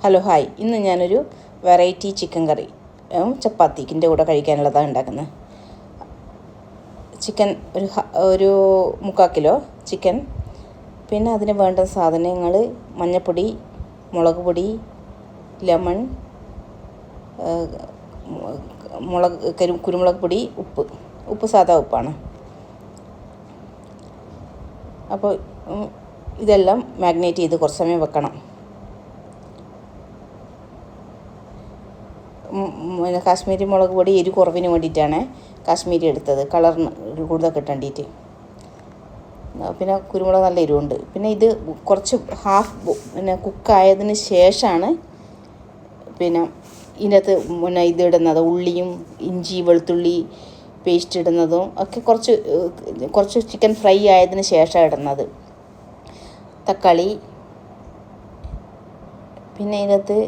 Hello hi, ഇന്ന് ഞാനൊരു variety chicken കറി ചപ്പാത്തിക്കിൻ്റെ കൂടെ കഴിക്കാനുള്ളതാണ് ഉണ്ടാക്കുന്നത്. ചിക്കൻ ഒരു 3/4 കിലോ ചിക്കൻ, പിന്നെ അതിന് വേണ്ട സാധനങ്ങൾ മഞ്ഞൾപ്പൊടി, മുളക് പൊടി, ലെമൺ, കുരുമുളക് പൊടി, ഉപ്പ് സാധാ ഉപ്പാണ്. അപ്പോൾ ഇതെല്ലാം മാഗ്നേറ്റ് ചെയ്ത് കുറച്ച് സമയം വെക്കണം. കാശ്മീരി മുളക് പൊടി എരി കുറവിന് വേണ്ടിയിട്ടാണ് കാശ്മീരി എടുത്തത്, കളറിന് കൂടുതൽ കിട്ടേണ്ടിയിട്ട്. പിന്നെ കുരുമുളക് നല്ല എരിവുണ്ട്. പിന്നെ ഇത് കുറച്ച് കുക്കായതിന് ശേഷമാണ് ഇതിനകത്ത് ഇതിടുന്നത്. ഉള്ളിയും ഇഞ്ചി വെളുത്തുള്ളി പേസ്റ്റ് ഇടുന്നതും ഒക്കെ കുറച്ച് ചിക്കൻ ഫ്രൈ ആയതിന് ശേഷമാണ് ഇടുന്നത്. തക്കാളി, പിന്നെ ഇതിനകത്ത്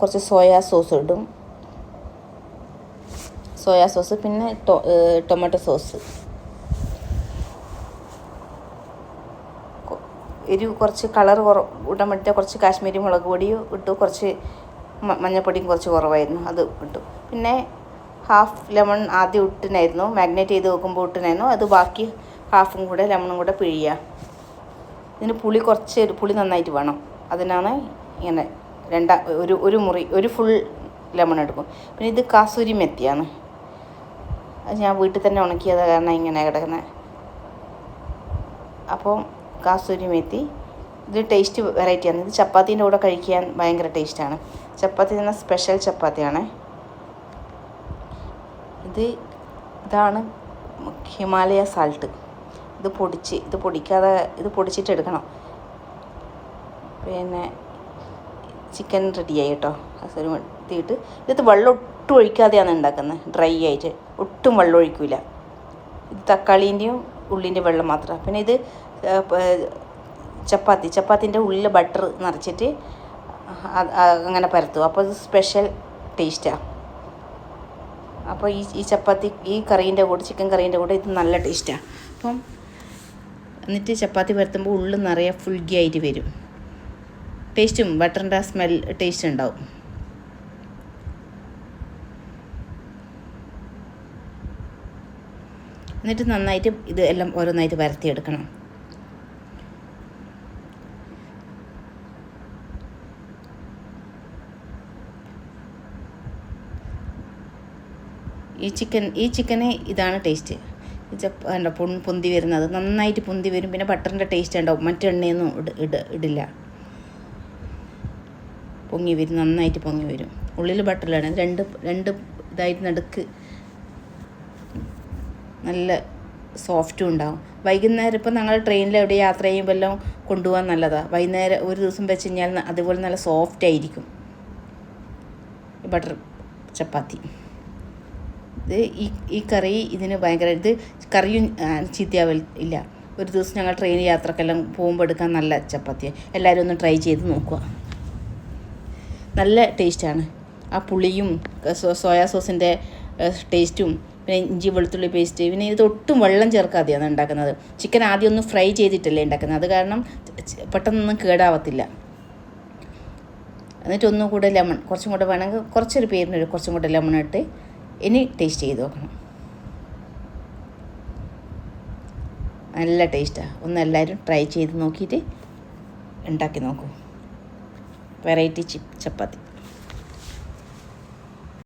കുറച്ച് സോയാ സോസ് ഇടും, പിന്നെ ടൊമാറ്റോ സോസ്. എരിവ് കുറച്ച് കളർ ഇടാൻ വേണ്ടിയിട്ട് കുറച്ച് കാശ്മീരി മുളക് പൊടിയും ഇട്ടു, കുറച്ച് മഞ്ഞൾപ്പൊടിയും കുറച്ച് കുറവായിരുന്നു, അത് ഇട്ടു. പിന്നെ ഹാഫ് ലെമൺ ആദ്യം ഇട്ടിനായിരുന്നു, മാഗ്നേറ്റ് ചെയ്ത് വെക്കുമ്പോൾ ഇട്ടിനായിരുന്നു. അത് ബാക്കി ഹാഫും കൂടെ ലെമണും കൂടെ പിഴിയുക. ഇതിന് പുളി നന്നായിട്ട് വേണം. അതിനാണ് ഇങ്ങനെ ഒരു ഫുൾ ലെമൺ എടുക്കും. പിന്നെ ഇത് കാസൂരി മെത്തിയാണ്, അത് ഞാൻ വീട്ടിൽ തന്നെ ഉണക്കിയത് കാരണം ഇങ്ങനെ കിടക്കുന്നത്. അപ്പം കാസൂരി മെത്തി ഇത് ടേസ്റ്റ് വെറൈറ്റിയാണ്. ഇത് ചപ്പാത്തീൻ്റെ കൂടെ കഴിക്കാൻ ഭയങ്കര ടേസ്റ്റാണ്. ചപ്പാത്തി തന്നെ സ്പെഷ്യൽ ചപ്പാത്തിയാണ്. ഇതാണ് ഹിമാലയ സാൾട്ട്. ഇത് പൊടിച്ചിട്ട് എടുക്കണം. പിന്നെ ചിക്കൻ റെഡിയായി കേട്ടോ. ഒരു തീയിട്ട് ഇത് വെള്ളം ഒട്ടും ഒഴിക്കാതെയാണ് ഉണ്ടാക്കുന്നത്, ഡ്രൈ ആയിട്ട്, ഒട്ടും വെള്ളം ഒഴിക്കില്ല. ഇത് തക്കാളീൻ്റെയും ഉള്ളിൻ്റെ വെള്ളം മാത്രമാണ്. പിന്നെ ഇത് ചപ്പാത്തിൻ്റെ ഉള്ളിൽ ബട്ടർ നിറച്ചിട്ട് അങ്ങനെ പരത്തും. അപ്പോൾ ഇത് സ്പെഷ്യൽ ടേസ്റ്റാണ്. അപ്പോൾ ഈ ചപ്പാത്തി ചിക്കൻ കറീൻ്റെ കൂടെ ഇത് നല്ല ടേസ്റ്റാണ്. അപ്പം എന്നിട്ട് ചപ്പാത്തി പരത്തുമ്പോൾ ഉള്ളിൽ നിറയെ ഫുൾഗി ആയിട്ട് വരും. ടേസ്റ്റും ബട്ടറിൻ്റെ സ്മെൽ ടേസ്റ്റ് ഉണ്ടാവും. എന്നിട്ട് നന്നായിട്ട് ഇത് എല്ലാം ഓരോന്നായിട്ട് പരത്തിയെടുക്കണം. ഈ ചിക്കന് ഇതാണ് ടേസ്റ്റ്. പൊന്തി വരുന്നത് നന്നായിട്ട് പൊന്തി വരും. പിന്നെ ബട്ടറിൻ്റെ ടേസ്റ്റ് ഉണ്ടാവും, മറ്റെണ്ണയൊന്നും ഇടില്ല. നന്നായിട്ട് പൊങ്ങി വരും. ഉള്ളിൽ ബട്ടറിലാണ്. രണ്ട് ഇതായിട്ട് നടുക്ക് നല്ല സോഫ്റ്റും ഉണ്ടാവും. വൈകുന്നേരം ഇപ്പം ഞങ്ങൾ ട്രെയിനിൽ എവിടെ യാത്ര ചെയ്യുമ്പോൾ എല്ലാം കൊണ്ടുപോകാൻ നല്ലതാണ്. വൈകുന്നേരം ഒരു ദിവസം വെച്ച് കഴിഞ്ഞാൽ അതുപോലെ നല്ല സോഫ്റ്റ് ആയിരിക്കും ബട്ടർ ചപ്പാത്തി. ഈ കറി ഇതിന് ഭയങ്കര കറിയും ചീത്തയാവില്ല. ഒരു ദിവസം ഞങ്ങൾ ട്രെയിൻ യാത്രക്കെല്ലാം പോകുമ്പോൾ എടുക്കാൻ നല്ല ചപ്പാത്തി. എല്ലാവരും ഒന്ന് ട്രൈ ചെയ്ത് നോക്കുക. നല്ല ടേസ്റ്റാണ്. ആ പുളിയും സോയാ സോസിൻ്റെ ടേസ്റ്റും പിന്നെ ഇഞ്ചി വെളുത്തുള്ളി പേസ്റ്റ്. പിന്നെ ഇത് ഒട്ടും വെള്ളം ചേർക്കാതെയാണ് ഉണ്ടാക്കുന്നത്. ചിക്കൻ ആദ്യം ഒന്ന് ഫ്രൈ ചെയ്തിട്ടല്ലേ ഉണ്ടാക്കുന്നത്, അത് കാരണം പെട്ടെന്നൊന്നും കേടാവത്തില്ല. എന്നിട്ട് ഒന്നുകൂടെ ലെമൺ കുറച്ചും കൂടെ വേണമെങ്കിൽ കുറച്ചൊരു പേരിനൊരു കുറച്ചും കൂടെ ലെമൺ ഇട്ട് ഇനി ടേസ്റ്റ് ചെയ്ത് നോക്കണം. നല്ല ടേസ്റ്റാണ്. ഒന്ന് എല്ലാവരും ട്രൈ ചെയ്ത് നോക്കിയിട്ട് ഉണ്ടാക്കി നോക്കൂ. വെറൈറ്റി ചപ്പാത്തി.